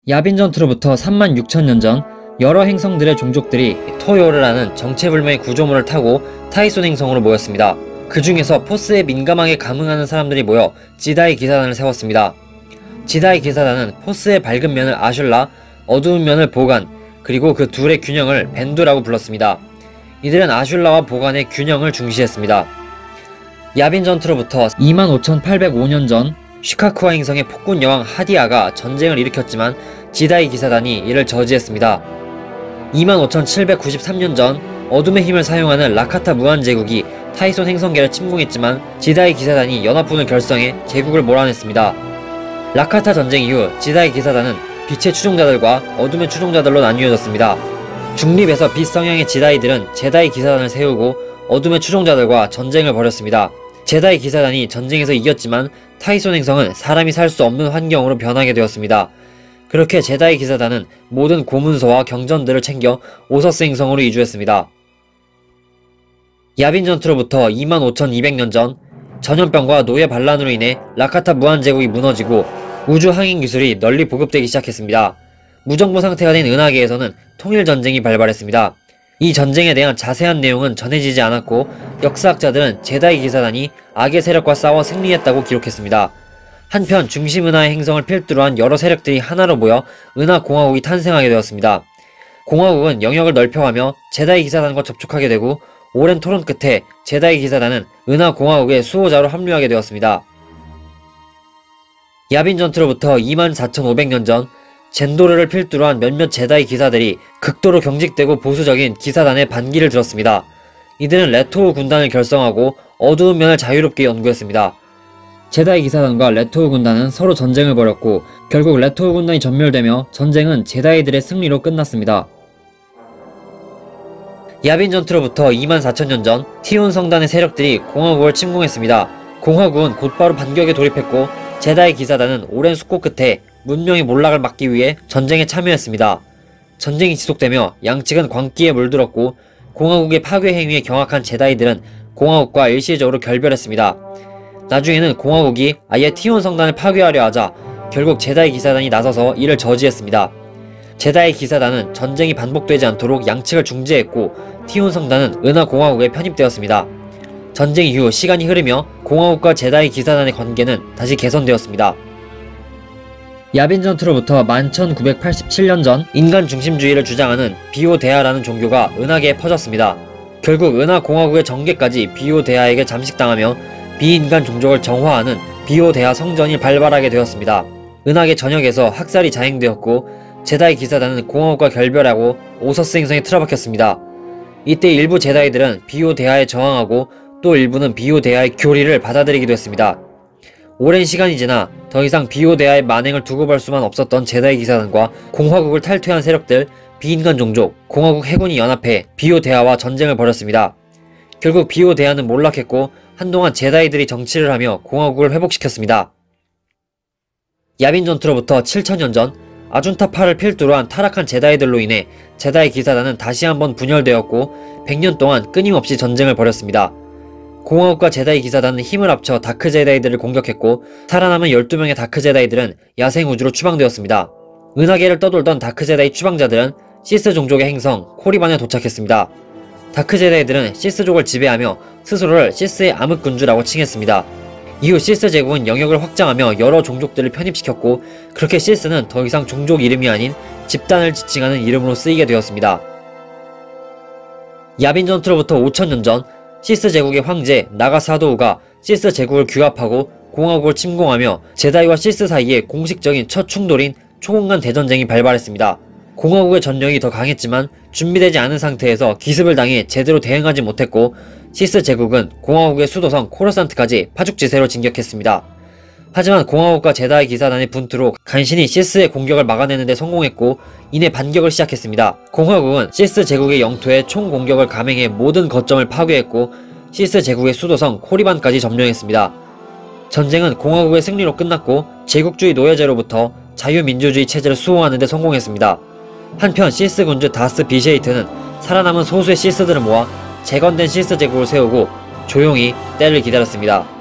야빈 전투로부터 36,000년 전 여러 행성들의 종족들이 토요르라는 정체불명의 구조물을 타고 타이손 행성으로 모였습니다. 그 중에서 포스에 민감하게 감응하는 사람들이 모여 지다이 기사단을 세웠습니다. 지다이 기사단은 포스의 밝은 면을 아슐라, 어두운 면을 보간, 그리고 그 둘의 균형을 벤두라고 불렀습니다. 이들은 아슐라와 보간의 균형을 중시했습니다. 야빈 전투로부터 25,805년 전 슈카쿠아 행성의 폭군 여왕 하디아가 전쟁을 일으켰지만 지다이 기사단이 이를 저지했습니다. 25,793년 전 어둠의 힘을 사용하는 라카타 무한제국이 타이손 행성계를 침공했지만 지다이 기사단이 연합군을 결성해 제국을 몰아냈습니다. 라카타 전쟁 이후 지다이 기사단은 빛의 추종자들과 어둠의 추종자들로 나뉘어졌습니다. 중립에서 빛 성향의 지다이들은 제다이 기사단을 세우고 어둠의 추종자들과 전쟁을 벌였습니다. 제다이 기사단이 전쟁에서 이겼지만 타이손 행성은 사람이 살 수 없는 환경으로 변하게 되었습니다. 그렇게 제다이 기사단은 모든 고문서와 경전들을 챙겨 오서스 행성으로 이주했습니다. 야빈 전투로부터 25,200년 전 전염병과 노예 반란으로 인해 라카타 무한제국이 무너지고 우주 항행 기술이 널리 보급되기 시작했습니다. 무정부 상태가 된 은하계에서는 통일전쟁이 발발했습니다. 이 전쟁에 대한 자세한 내용은 전해지지 않았고 역사학자들은 제다이 기사단이 악의 세력과 싸워 승리했다고 기록했습니다. 한편 중심 은하의 행성을 필두로 한 여러 세력들이 하나로 모여 은하공화국이 탄생하게 되었습니다. 공화국은 영역을 넓혀가며 제다이 기사단과 접촉하게 되고 오랜 토론 끝에 제다이 기사단은 은하공화국의 수호자로 합류하게 되었습니다. 야빈 전투로부터 24,500년 전 젠도르를 필두로 한 몇몇 제다이 기사들이 극도로 경직되고 보수적인 기사단의 반기를 들었습니다. 이들은 레토우 군단을 결성하고 어두운 면을 자유롭게 연구했습니다. 제다이 기사단과 레토우 군단은 서로 전쟁을 벌였고 결국 레토우 군단이 전멸되며 전쟁은 제다이들의 승리로 끝났습니다. 야빈 전투로부터 24,000년 전 티온 성단의 세력들이 공화국을 침공했습니다. 공화국은 곧바로 반격에 돌입했고 제다이 기사단은 오랜 숙고 끝에 문명의 몰락을 막기 위해 전쟁에 참여했습니다. 전쟁이 지속되며 양측은 광기에 물들었고 공화국의 파괴 행위에 경악한 제다이들은 공화국과 일시적으로 결별했습니다. 나중에는 공화국이 아예 티온 성단을 파괴하려 하자 결국 제다이 기사단이 나서서 이를 저지했습니다. 제다이 기사단은 전쟁이 반복되지 않도록 양측을 중재했고 티온 성단은 은하공화국에 편입되었습니다. 전쟁 이후 시간이 흐르며 공화국과 제다이 기사단의 관계는 다시 개선되었습니다. 야빈 전투로부터 11,987년 전 인간 중심주의를 주장하는 비오데아라는 종교가 은하계에 퍼졌습니다. 결국 은하공화국의 전개까지 비오데아에게 잠식당하며 비인간 종족을 정화하는 비오데아 성전이 발발하게 되었습니다. 은하계 전역에서 학살이 자행되었고 제다이 기사단은 공화국과 결별하고 오서스 행성에 틀어박혔습니다. 이때 일부 제다이들은 비오데아에 저항하고 또 일부는 비오데아의 교리를 받아들이기도 했습니다. 오랜 시간이 지나 더 이상 비오데아의 만행을 두고 볼 수만 없었던 제다이 기사단과 공화국을 탈퇴한 세력들, 비인간 종족, 공화국 해군이 연합해 비오데아와 전쟁을 벌였습니다. 결국 비오데아는 몰락했고 한동안 제다이들이 정치를 하며 공화국을 회복시켰습니다. 야빈 전투로부터 7,000년 전 아준타파를 필두로 한 타락한 제다이들로 인해 제다이 기사단은 다시 한번 분열되었고 100년 동안 끊임없이 전쟁을 벌였습니다. 공화국과 제다이 기사단은 힘을 합쳐 다크 제다이들을 공격했고 살아남은 12명의 다크 제다이들은 야생 우주로 추방되었습니다. 은하계를 떠돌던 다크 제다이 추방자들은 시스 종족의 행성 코리반에 도착했습니다. 다크 제다이들은 시스족을 지배하며 스스로를 시스의 암흑군주라고 칭했습니다. 이후 시스 제국은 영역을 확장하며 여러 종족들을 편입시켰고 그렇게 시스는 더 이상 종족 이름이 아닌 집단을 지칭하는 이름으로 쓰이게 되었습니다. 야빈 전투로부터 5,000년 전 시스 제국의 황제 나가사도우가 시스 제국을 규합하고 공화국을 침공하며 제다이와 시스 사이에 공식적인 첫 충돌인 초공간 대전쟁이 발발했습니다. 공화국의 전력이 더 강했지만 준비되지 않은 상태에서 기습을 당해 제대로 대응하지 못했고 시스 제국은 공화국의 수도성 코르산트까지 파죽지세로 진격했습니다. 하지만 공화국과 제다이 기사단의 분투로 간신히 시스의 공격을 막아내는 데 성공했고 이내 반격을 시작했습니다. 공화국은 시스 제국의 영토에 총 공격을 감행해 모든 거점을 파괴했고 시스 제국의 수도성 코리반까지 점령했습니다. 전쟁은 공화국의 승리로 끝났고 제국주의 노예제로부터 자유민주주의 체제를 수호하는 데 성공했습니다. 한편 시스 군주 다스 비셰이트는 살아남은 소수의 시스들을 모아 재건된 시스 제국을 세우고 조용히 때를 기다렸습니다.